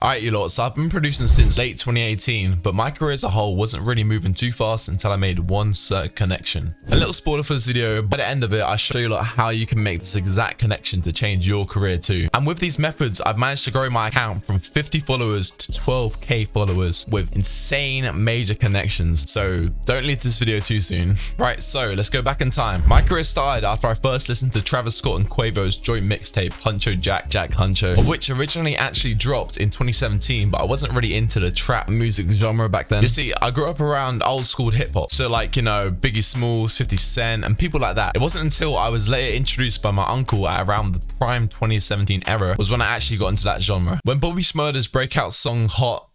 Alright you lot, so I've been producing since late 2018, but my career as a whole wasn't really moving too fast until I made one certain connection. A little spoiler for this video, by the end of it I show you lot how you can make this exact connection to change your career too. And with these methods I've managed to grow my account from 50 followers to 12k followers with insane major connections, so don't leave this video too soon. Right, so let's go back in time. My career started after I first listened to Travis Scott and Quavo's joint mixtape Huncho Jack Jack Huncho, of which originally actually dropped in 2017, but I wasn't really into the trap music genre back then. You see, I grew up around old school hip hop, so like, you know, Biggie Smalls, 50 Cent and people like that. It wasn't until I was later introduced by my uncle at around the prime 2017 era was when I actually got into that genre. When Bobby Shmurda's breakout song Hot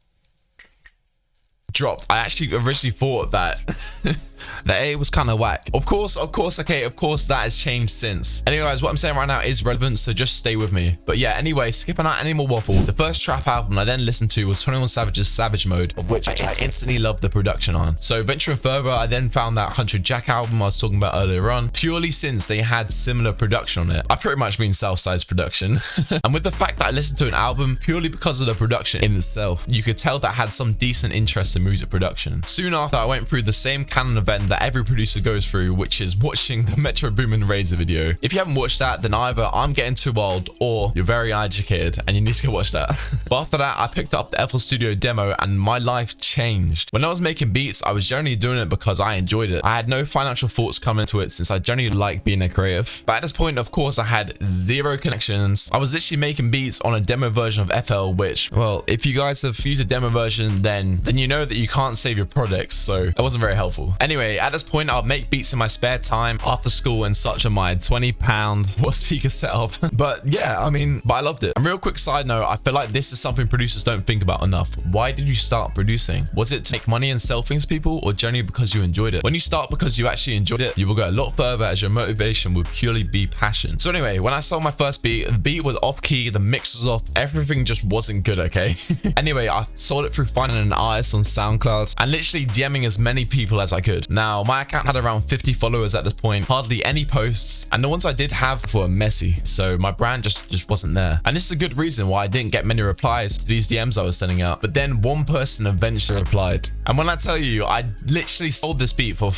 dropped, I actually originally thought that that it was kind of whack. Of course that has changed since. Anyways, what I'm saying right now is relevant, so just stay with me. But yeah, anyway, skipping out any more waffle, the first trap album I then listened to was 21 Savage's Savage Mode, of which I instantly loved the production on. So venturing further, I then found that Huncho Jack album I was talking about earlier on, purely since they had similar production on it. I pretty much mean Southside's production. And with the fact that I listened to an album purely because of the production in itself, you could tell that had some decent interest in music production. Soon after, I went through the same canon event that every producer goes through, which is watching the Metro Boomin Razor video. If you haven't watched that, then either I'm getting too old or you're very uneducated and you need to go watch that. But after that, I picked up the FL Studio demo and my life changed. When I was making beats, I was generally doing it because I enjoyed it. I had no financial thoughts coming into it since I generally like being a creative. But at this point, of course, I had zero connections. I was literally making beats on a demo version of FL, which, well, if you guys have used a demo version, then you know that you can't save your projects, so that wasn't very helpful. Anyway, at this point, I'll make beats in my spare time after school and such on my £20 speaker setup. But yeah, but I loved it. And real quick side note, I feel like this is something producers don't think about enough. Why did you start producing? Was it to make money and sell things to people, or generally because you enjoyed it? When you start because you actually enjoyed it, you will go a lot further as your motivation would purely be passion. So anyway, when I sold my first beat, the beat was off key, the mix was off, everything just wasn't good, okay? Anyway, I sold it through finding an artist on SoundCloud and literally DMing as many people as I could. Now, my account had around 50 followers at this point, hardly any posts, and the ones I did have were messy, so my brand just wasn't there. And this is a good reason why I didn't get many replies to these DMs I was sending out. But then one person eventually replied, and when I tell you, I literally sold this beat for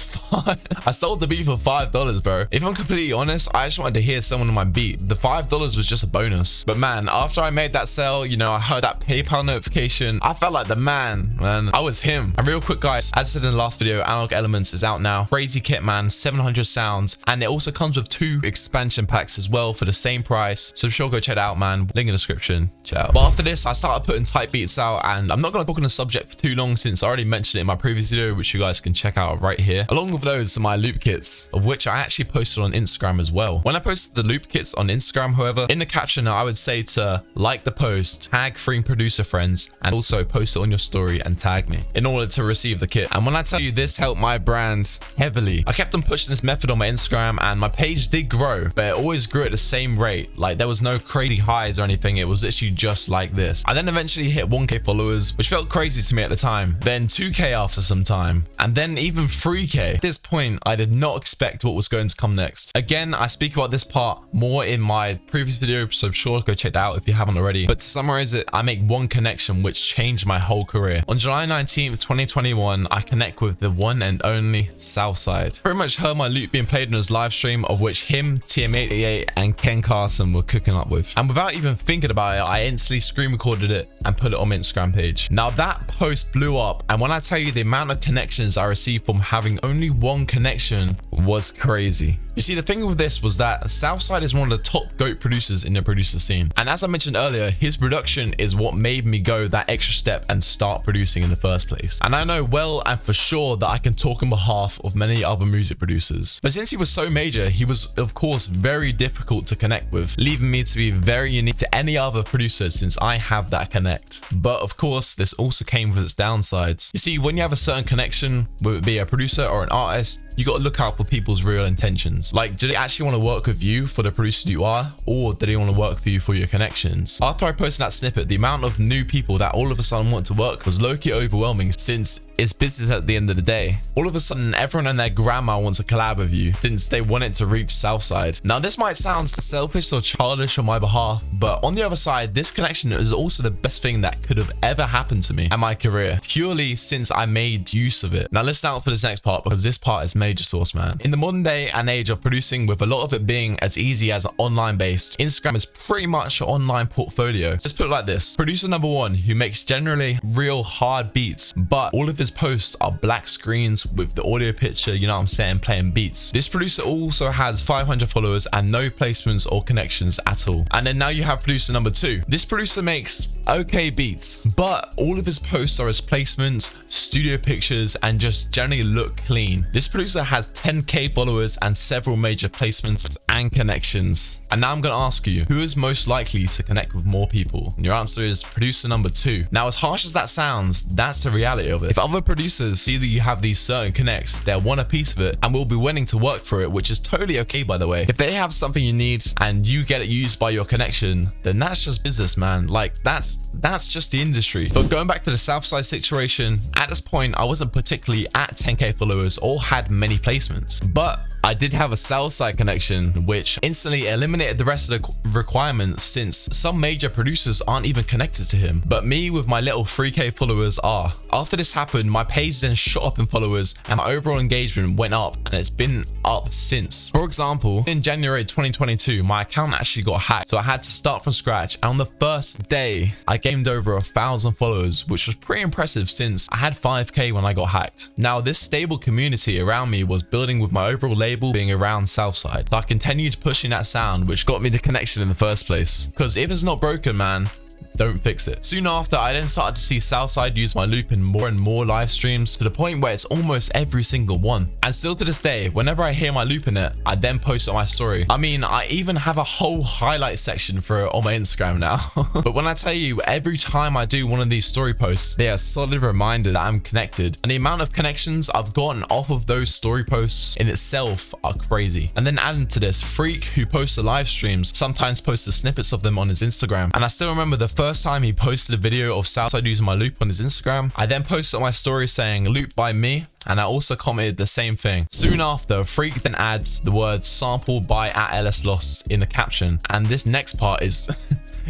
I sold the beat for $5, bro. If I'm completely honest, I just wanted to hear someone on my beat. The $5 was just a bonus. But man, after I made that sale, you know, I heard that PayPal notification, I felt like the man. I was him. And real quick, guys, as I said in the last video, Analog Elements is out now. Crazy kit, man, 700 sounds, and it also comes with 2 expansion packs as well for the same price, so sure, go check it out, man. Link in the description. Check out. But after this, I started putting type beats out, and I'm not going to talk on the subject for too long since I already mentioned it in my previous video, which you guys can check out right here. Along with those are my loop kits, of which I actually posted on Instagram as well. When I posted the loop kits on Instagram, however, in the caption I would say to like the post, tag 3 producer friends, and also post it on your story and tag me in order to receive the kit. And when I tell you this helped my brand heavily, I kept on pushing this method on my Instagram, and my page did grow, but it always grew at the same rate. Like, there was no crazy highs or anything. It was literally just like this. I then eventually hit 1k followers, which felt crazy to me at the time, then 2k after some time, and then even 3k. At this point, I did not expect what was going to come next. Again, I speak about this part more in my previous video, so sure, go check that out if you haven't already. But to summarize it, I make one connection which changed my whole career. On July 19th, 2021, I connect with the one and only Southside. Pretty much heard my loop being played in his live stream, of which him, TM88 and Ken Carson were cooking up with. And without even thinking about it, I instantly screen recorded it and put it on my Instagram page. Now that post blew up, and when I tell you the amount of connections I received from having only one connection was crazy. You see, the thing with this was that Southside is one of the top GOAT producers in the producer scene. And as I mentioned earlier, his production is what made me go that extra step and start producing in the first place. And I know well and for sure that I can talk on behalf of many other music producers. But since he was so major, he was of course very difficult to connect with, leaving me to be very unique to any other producer since I have that connect. But of course, this also came with its downsides. You see, when you have a certain connection, whether it be a producer or an artist, you got to look out for people's real intentions. Like, do they actually want to work with you for the producer you are, or do they want to work for you for your connections? After I posted that snippet, the amount of new people that all of a sudden want to work was low-key overwhelming overwhelming since it's business at the end of the day. All of a sudden, everyone and their grandma wants to collab with you since they want it to reach Southside. Now, this might sound selfish or childish on my behalf, but on the other side, this connection is also the best thing that could have ever happened to me and my career, purely since I made use of it. Now, listen out for this next part because this part is major sauce, man. In the modern day and age of producing, with a lot of it being as easy as online based, Instagram is pretty much an online portfolio. Let's put it like this. Producer number one, who makes generally real hard beats, but all of his posts are black screens with the audio picture, you know what I'm saying, playing beats. This producer also has 500 followers and no placements or connections at all. And then now you have producer number two. This producer makes okay beats, but all of his posts are as placements, studio pictures, and just generally look clean. This producer has 10k followers and several major placements and connections. And now I'm gonna ask you, who is most likely to connect with more people? And your answer is producer number two. Now, as harsh as that sounds, that's the reality of it. If other producers see that you have these certain connects, they'll want a piece of it and will be willing to work for it, which is totally okay, by the way. If they have something you need and you get it used by your connection, then that's just business, man. Like, that's just the industry. But going back to the Southside situation, at this point, I wasn't particularly at 10k followers or had many placements, but I did have a Southside connection, which instantly eliminated the rest of the requirements since some major producers aren't even connected to him. But me with my little 3k followers are. After this happened, my page then shot up in followers and my overall engagement went up, and it's been up since. For example, in January 2022, my account actually got hacked, so I had to start from scratch. And on the first day, I gained over 1,000 followers, which was pretty impressive since I had 5k when I got hacked. Now, this stable community around me was building with my overall label being around Southside. So I continued pushing that sound, which got me the connection in the first place. Because if it's not broken, man, don't fix it. Soon after, I then started to see Southside use my loop in more and more live streams to the point where it's almost every single one. And still to this day, whenever I hear my loop in it, I then post it on my story. I mean, I even have a whole highlight section for it on my Instagram now. But when I tell you, every time I do one of these story posts, they are a solid reminder that I'm connected. And the amount of connections I've gotten off of those story posts in itself are crazy. And then adding to this, Freak, who posts the live streams, sometimes posts the snippets of them on his Instagram. And I still remember the first time he posted a video of Southside using my loop on his Instagram. I then posted on my story saying loop by me, and I also commented the same thing. Soon after, Freak then adds the words sampled by @ellislostbeats in the caption, and this next part is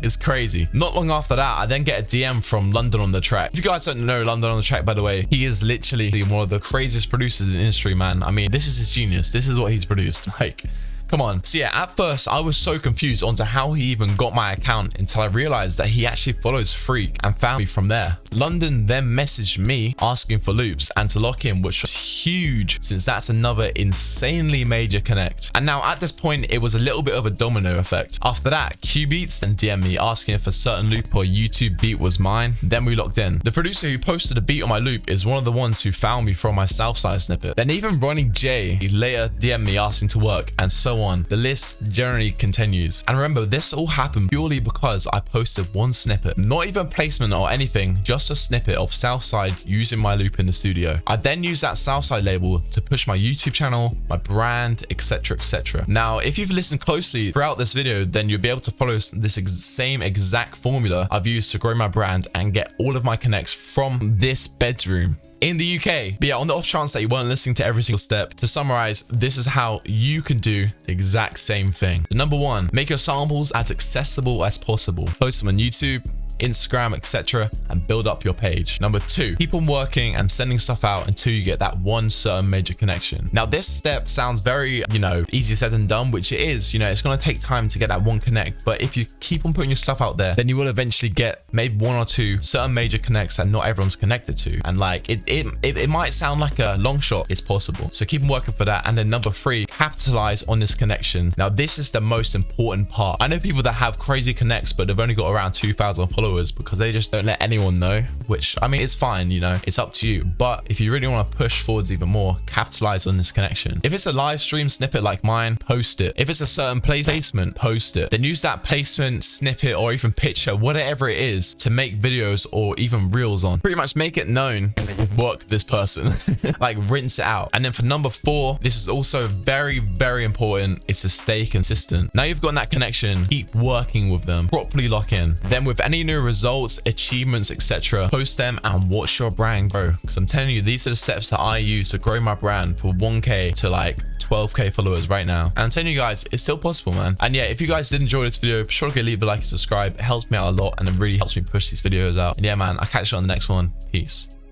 is crazy. Not long after that, I then get a DM from London on the Track. If you guys don't know London on the Track, by the way, he is literally one of the craziest producers in the industry, man. I mean, this is his genius. This is what he's produced. Like, come on. So yeah, at first I was so confused onto how he even got my account until I realized that he actually follows Freak and found me from there. London then messaged me asking for loops and to lock in, which was huge since that's another insanely major connect. And now at this point, it was a little bit of a domino effect. After that, Q Beats then DM'd me asking if a certain loop or YouTube beat was mine. Then we locked in. The producer who posted a beat on my loop is one of the ones who found me from my Southside snippet. Then even Ronnie J, he later DM'd me asking to work, and so on. The list generally continues. And remember, this all happened purely because I posted one snippet, not even placement or anything, just a snippet of Southside using my loop in the studio. I then used that Southside label to push my YouTube channel, my brand, etc, etc. Now, if you've listened closely throughout this video, then you'll be able to follow this same exact formula I've used to grow my brand and get all of my connects from this bedroom in the UK. But yeah, on the off chance that you weren't listening to every single step, to summarize, this is how you can do the exact same thing. So number one, make your samples as accessible as possible. Post them on YouTube, Instagram, etc, and build up your page. Number two, keep on working and sending stuff out until you get that one certain major connection. Now, this step sounds very, easy said than done, which it is. It's going to take time to get that one connect, but if you keep on putting your stuff out there, then you will eventually get maybe one or two certain major connects that not everyone's connected to. And like it might sound like a long shot, it's possible. So keep on working for that. And then number three, capitalize on this connection. Now, this is the most important part. I know people that have crazy connects, but they've only got around 2,000 followers because they just don't let anyone know, which, I mean, it's fine, it's up to you. But if you really want to push forwards even more, capitalize on this connection. If it's a live stream snippet like mine, post it. If it's a certain placement, post it. Then use that placement, snippet, or even picture, whatever it is, to make videos or even reels on. Pretty much make it known that you've worked with this person. Like, rinse it out. And then for number four, this is also very, very important, is to stay consistent. Now you've got that connection, keep working with them, properly lock in. Then with any new your results, achievements, etc. Post them and watch your brand grow, because I'm telling you, these are the steps that I use to grow my brand from 1k to like 12k followers right now. And I'm telling you guys, it's still possible, man. And yeah, if you guys did enjoy this video, be sure to leave a like and subscribe. It helps me out a lot and it really helps me push these videos out. And yeah, man, I'll catch you on the next one. Peace.